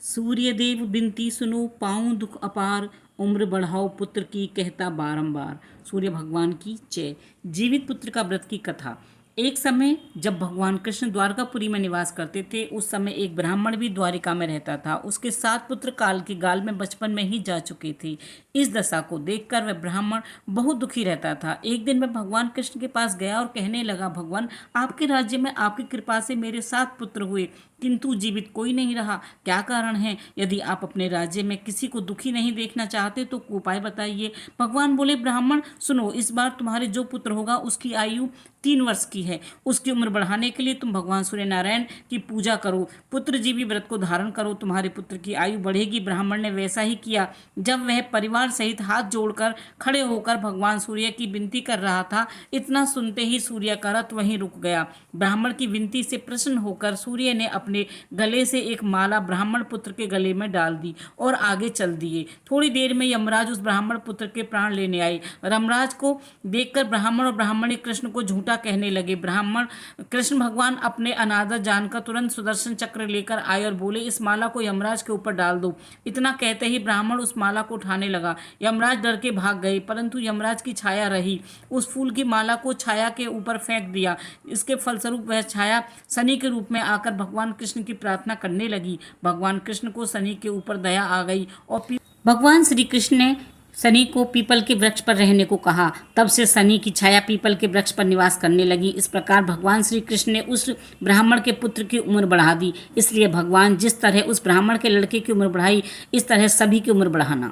सूर्यदेव बिनती सुनो, पाऊं दुख अपार, उम्र बढ़ाओ पुत्र की कहता बारंबार। सूर्य भगवान की जय। जीवित पुत्र का व्रत की कथा। एक समय जब भगवान कृष्ण द्वारकापुरी में निवास करते थे, उस समय एक ब्राह्मण भी द्वारिका में रहता था। उसके 7 पुत्र काल की गाल में बचपन में ही जा चुके थे। इस दशा को देखकर वह ब्राह्मण बहुत दुखी रहता था। एक दिन वह भगवान कृष्ण के पास गया और कहने लगा, भगवान, आपके राज्य में आपकी कृपा से मेरे 7 पुत्र हुए, किंतु जीवित कोई नहीं रहा। क्या कारण है? यदि आप अपने राज्य में किसी को दुखी नहीं देखना चाहते तो उपाय बताइए। भगवान बोले, ब्राह्मण सुनो, इस बार तुम्हारे जो पुत्र होगा उसकी आयु 3 वर्ष की है। उसकी उम्र बढ़ाने के लिए तुम भगवान सूर्य नारायण की पूजा करो, पुत्र जीवी व्रत को धारण करो, तुम्हारे पुत्र की आयु बढ़ेगी। ब्राह्मण ने वैसा ही किया। जब वह परिवार सहित हाथ जोड़कर खड़े होकर भगवान सूर्य की विनती कर रहा था, इतना सुनते ही सूर्य का रथ वहीं रुक गया। ब्राह्मण की विनती से प्रसन्न होकर सूर्य ने अपने गले से एक माला ब्राह्मण पुत्र के गले में डाल दी और आगे चल दिए। थोड़ी देर में यमराज उस ब्राह्मण पुत्र के प्राण लेने आए। यमराज को देखकर ब्राह्मण और ब्राह्मणी कृष्ण को झूठा कहने लगे। ब्राह्मण कृष्ण भगवान अपने अनादर जानकर तुरंत सुदर्शन चक्र लेकर आए और बोले, इस माला को यमराज के ऊपर डाल दो। इतना कहते ही ब्राह्मण उस माला को उठाने लगा। यमराज डर के भाग गए, परंतु यमराज की छाया रही। उस फूल की माला को छाया के ऊपर फेंक दिया। इसके फलस्वरूप वह छाया शनि के रूप में आकर भगवान कृष्ण की प्रार्थना करने लगी। भगवान कृष्ण को शनि के ऊपर दया आ गई और भगवान श्री कृष्ण ने शनि को पीपल के वृक्ष पर रहने को कहा। तब से शनि की छाया पीपल के वृक्ष पर निवास करने लगी। इस प्रकार भगवान श्री कृष्ण ने उस ब्राह्मण के पुत्र की उम्र बढ़ा दी। इसलिए भगवान जिस तरह उस ब्राह्मण के लड़के की उम्र बढ़ाई, इस तरह सभी की उम्र बढ़ाना।